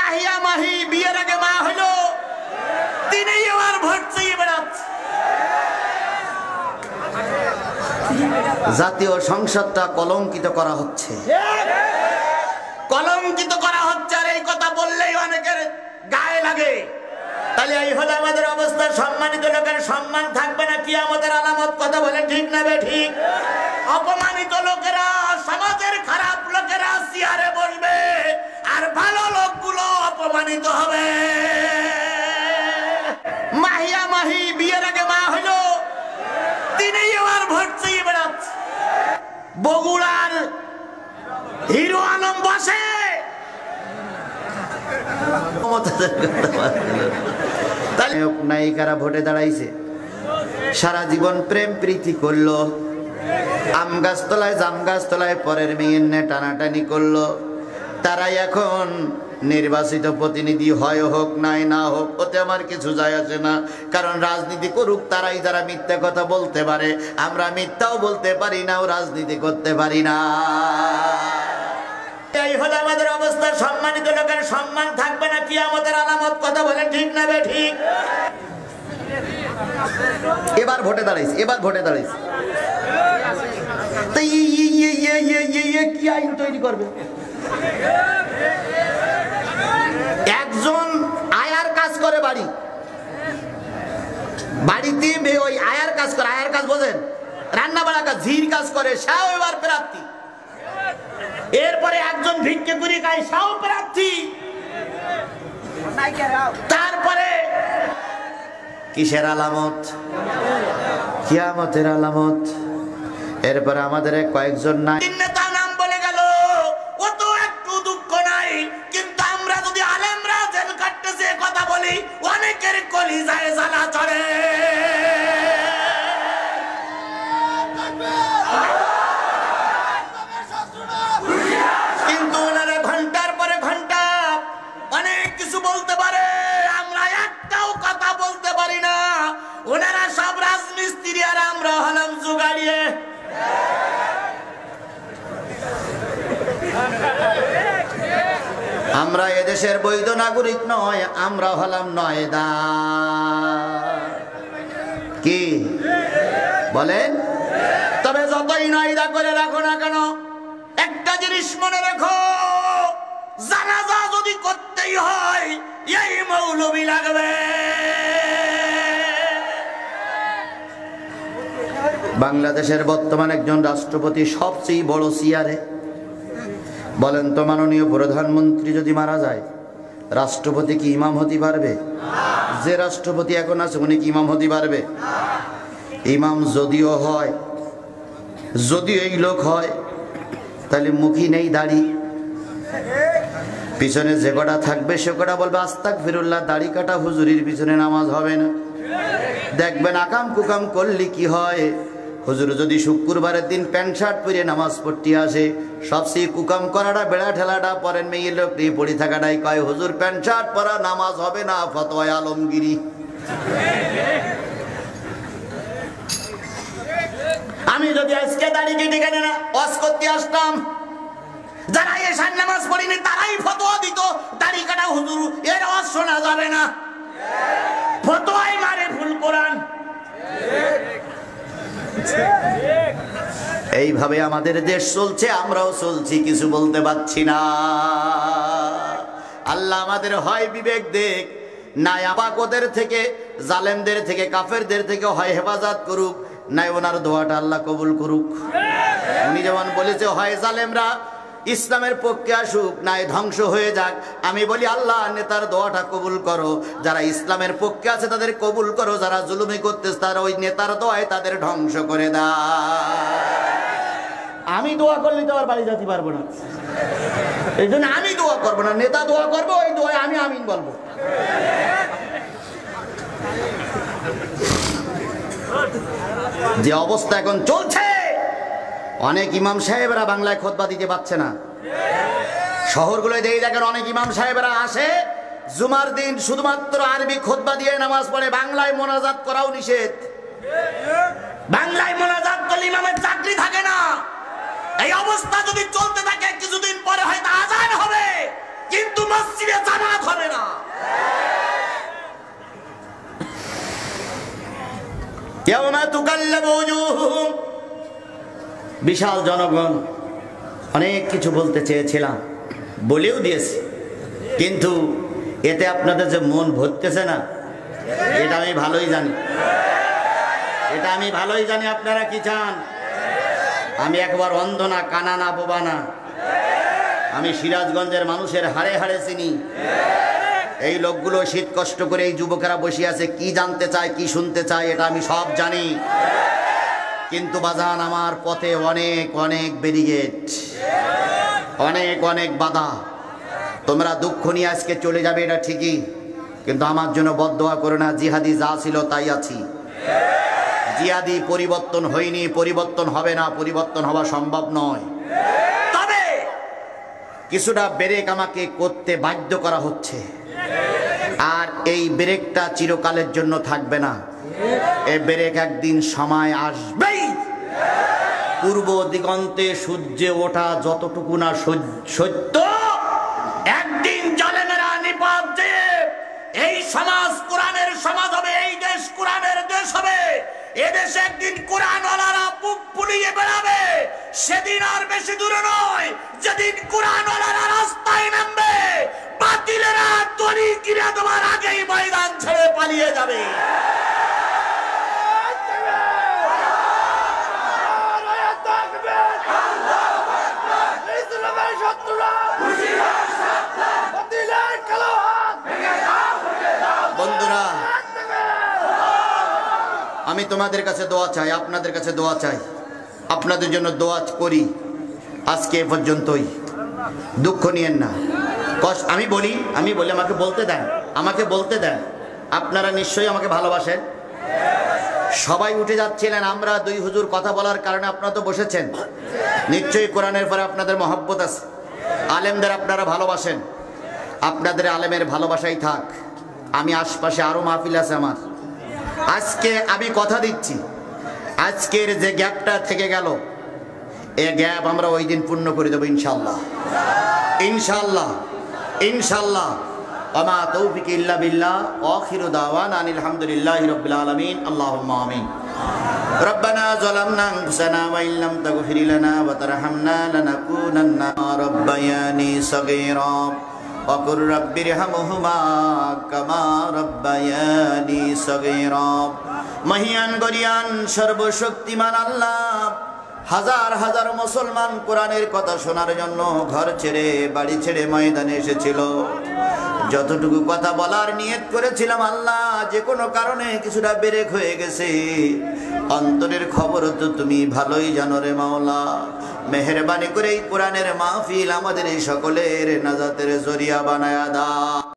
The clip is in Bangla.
মাহিয়া মাহি বিয়ের আগে মা হলো, তিনি আবার ভোট চেয়ে বেড়াচ্ছে। জাতীয় সংসদটা কলঙ্কিত করা হচ্ছে, কলঙ্কিত করা হচ্ছে। আর এই কথা বললেই অনেকের গায়ে লাগে। তাহলে এই হলো আমাদের অবস্থা। সম্মানিত লোকের সম্মান থাকবে না কিয়ামতের আলামত। কথা বলেন ঠিক না ঠিক? অপমানিত লোকেরা, সমাজের খারাপ লোকেরা চেয়ারে বসবে, আর ভালো লোকগুলো অপমানিত হবে। মাহিয়া মাহি বিয়ের আগে মা হলো, তিনি আবার ভোট চেয়ে বেড়াচ্ছে। বগুড়ার হিরো আলম বসে নায়িকারা ভোটে দাঁড়াইছে, সারা জীবন প্রেম প্রীতি করলো, আম গাছতলায় জাম গাছতলায় পরের মেয়ের নে টানাটানি করলো। তারাই এখন নির্বাচিত প্রতিনিধি হয় হোক নাই না হোক, ওতে আমার কিছু যায় আসে না। কারণ রাজনীতি করুক তারাই, যারা মিথ্যা কথা বলতে পারে। আমরা মিথ্যাও বলতে পারি না, ও রাজনীতি করতে পারি না। এই হলো আমাদের অবস্থা। সম্মানিত লোকের সম্মান থাকবে না কিয়ামতের আলামত। কথা বলেন ঠিক না ঠিক? এবার ভোটে দাঁড়াইছে, এবার ভোটে দাঁড়াইছে। কি আইন তৈরি করবে? একজন আয়ার কাজ করে, বাড়িতে ওই আয়ার কাজ করে। আয়ার কাজ বোঝেন? রান্না বাড়া কাজ, ঝির কাজ করে, সেও এবার প্রার্থী। এরপরে একজন ভিক্ষে করে খায়, সেও প্রার্থী। তারপরে কিসের আলামত? কিয়ামতের আলামত। এরপরে আমাদের কয়েকজন নাই নেতা নাম বলে গেল, ও তো একটু দুঃখ নাই। কিন্তু আমরা যদি আলেমরা জেল কাটতেছে কথা বলি, অনেকের কলিজায় জ্বালা চড়ে। কিন্তু ওনারা ঘন্টার পরে ঘন্টা অনেক কিছু বলতে পারে, আমরা একটাও কথা বলতে পারি না। ওনারা সব রাজমিস্ত্রি, আর আমরা হলাম জুগাড়িয়ে। আমরা এদেশের বৈধ নাগরিক নয়, আমরা হলাম নয়দা। কি বলেন? তবে যতই নয়দা করে রাখো না কেন, একটা জিনিস মনে রাখো, জানাজা যদি করতেই হয় এই মৌলবি লাগবে। বাংলাদেশের বর্তমান একজন রাষ্ট্রপতি সবচেয়ে বড় চেয়ারে। বলেন তো, মাননীয় প্রধানমন্ত্রী যদি মারা যায়, রাষ্ট্রপতি কি ইমাম হতে পারবে? যে রাষ্ট্রপতি এখন আছে উনি কি ইমাম হতে পারবে? ইমাম যদিও হয়, যদিও এই লোক হয়, তাহলে মুখী নেই, দাড়ি। পিছনে যে কটা থাকবে সে কটা বলবে আস্তাগফিরুল্লাহ, দাড়ি কাটা হুজুরির পিছনে নামাজ হবে না। দেখবেন আকাম কুকাম করলে কি হয়, হুজুর যদি শুক্রবারের দিন প্যান্ট শার্ট পরে নামাজ পড়তে আসে, সবচেয়ে কুকাম করাটা, বেড়া ঠেলাটা পরেন মেয়ে লোক নিয়ে পড়ে থাকাটাই কয় হুজুর প্যান্ট শার্ট পরা নামাজ হবে না, ফতোয়া আলমগিরি। আমি যদি আজকে দাড়ি কেটে কেন না ওয়াজ করতে আসতাম, যারা এশার নামাজ পড়িনি তারাই ফতোয়া দিত দাড়ি কাটা হুজুর এর ওয়াজ শোনা যাবে না, ফতোয়াই মারে ফুল কোরআন। এইভাবে আমাদের দেশ চলছে, আমরাও চলছি, কিছু বলতে পারছি না। আল্লাহ আমাদের হয় বিবেক দেখ, নাই আপাকদের থেকে, জালেমদের থেকে, কাফেরদের থেকে হয় হেফাজত করুক, নাই ওনার দোয়াটা আল্লাহ কবুল করুক। উনি যেমন বলেছে হয় জালেমরা ইসলামের পক্ষে আসুক, নাই ধ্বংস হয়ে যাক। আমি বলি আল্লাহ নেতার দোয়াটা কবুল করো, যারা ইসলামের পক্ষে আছে তাদের কবুল করো, যারা জুলুমি করতেছে তারা ওই নেতার দোয়ায় তাদের ধ্বংস করে দাও। আমি দোয়া করলে তো আর বাড়ি যেতে পারবো না, এই জন্য আমি দোয়া করবো না, নেতা দোয়া করবো, ওই দোয়ায় আমি আমিন বলবো। যে অবস্থা এখন চলছে, অনেক ইমাম সাহেবরা বাংলায় খুতবা দিতে পারছে না। শহরগুলোয় দেখে দেখেন অনেক ইমাম সাহেবরা আসে জুমার দিন শুধুমাত্র আরবি খুতবা দিয়ে নামাজ পড়ে, বাংলায় মোনাজাত করাও নিষেধ। বাংলায় মোনাজাত করলে ইমামের চাকরি থাকে না। এই অবস্থা যদি চলতে থাকে কিছুদিন পরে হয়তো আজান হবে, কিন্তু মসজিদে জামাত হবে না। বিশাল জনগণ, অনেক কিছু বলতে চেয়েছিলাম, বলেও দিয়েছি, কিন্তু এতে আপনাদের যে মন ভরতেছে না, এটা আমি ভালোই জানি, এটা আমি ভালোই জানি আপনারা কি চান। আমি একবার অন্ধ না, কানা না, বোবা না, আমি সিরাজগঞ্জের মানুষের হাড়ে হাড়ে চিনি। এই লোকগুলো শীত কষ্ট করে এই যুবকেরা বসে আছে, কি জানতে চায়, কি শুনতে চায়, এটা আমি সব জানি। কিন্তু বাজান, আমার পথে অনেক অনেক ব্যারিকেড, অনেক অনেক বাধা। তোমরা দুঃখ নিয়ে আজকে চলে যাবে, এটা ঠিকই, কিন্তু আমার জন্য বদদোয়া করো না। জিহাদি যা ছিল তাই আছি। জিহাদি পরিবর্তন হয়নি, পরিবর্তন হবে না, পরিবর্তন হওয়া সম্ভব নয়। তবে কিছুটা ব্রেক আমাকে করতে বাধ্য করা হচ্ছে, আর এই ব্রেকটা চিরকালের জন্য থাকবে না। এই ব্রেক একদিন সময় আসবেই। পূর্ব দিগন্তে সূর্যে ওঠা যতটুকু না সত্য, একদিন জালেমেরা নিপাত যে এই সমাজ কোরআনের সমাজ হবে, এই দেশ কোরআনের দেশ হবে, এদেশে একদিন কোরআনওয়ালারা বুক ফুলিয়ে বেড়াবে। সেদিন আর বেশি দূরে নয়, যেদিন কোরআনওয়ালারা রাস্তায় নামবে, বাতিলেরা দড়ি কিনে তোমার আগেই ময়দান ছেড়ে পালিয়ে যাবে। বন্ধুরা, আমি তোমাদের কাছে দোয়া চাই, আপনাদের কাছে দোয়া চাই, আপনাদের জন্য দোয়া করি। আজকে এ পর্যন্তই, দুঃখ নিয়েন না, কষ্ট। আমি বলি আমাকে বলতে দেন, আমাকে বলতে দেন। আপনারা নিশ্চয়ই আমাকে ভালোবাসেন। সবাই উঠে যাচ্ছিলেন, আমরা দুই হুজুর কথা বলার কারণে আপনারা তো বসেছেন। নিশ্চয়ই কোরআনের পরে আপনাদের মহব্বত আছে, আলেমদের আপনারা ভালোবাসেন। আপনাদের আলেমের ভালোবাসাই থাক। আমি আশপাশে আরো মাহফিল আছে আমার। আজকে আমি কথা দিচ্ছি, আজকের যে গ্যাপটা থেকে গেল, এই গ্যাপ আমরা ওই দিন পূর্ণ করে দেবো ইনশাআল্লাহ, ইনশাআল্লাহ, ইনশাআল্লাহ। ওমা তৌফিক ইল্লা বিল্লাহ, আখিরু দাওয়ানা আনিল হামদুলিল্লাহি রাব্বিল আলামিন। আল্লাহুম্মা আমিন। রব্বানা যালামনা আনফুসানা ওয়া ইল্লাম তাগফির লানা ওয়া তারহামনা লানাকুনান্না রাব্বায়ানি সাগীরা ওয়া কুর রাব্বিরহামহুমা কামা রাব্বায়ানি সাগীরা। মহিয়ান গরিয়ান সর্বশক্তিমান আল্লাহ, হাজার হাজার মুসলমান কোরআনের কথা শোনার জন্য ঘর ছেড়ে বাড়ি ছেড়ে ময়দানে এসেছিল। যতটুকু কথা বলার নিয়ত করেছিলাম, আল্লাহ যে কোনো কারণে কিছুটা ব্রেক হয়ে গেছে। অন্তরের খবর তো তুমি ভালোই জানো রে মাওলা। মেহেরবানি করে এই কোরআনের মাহফিল আমাদের এই সকলের নাজাতের জরিয়া বানায়া দাও।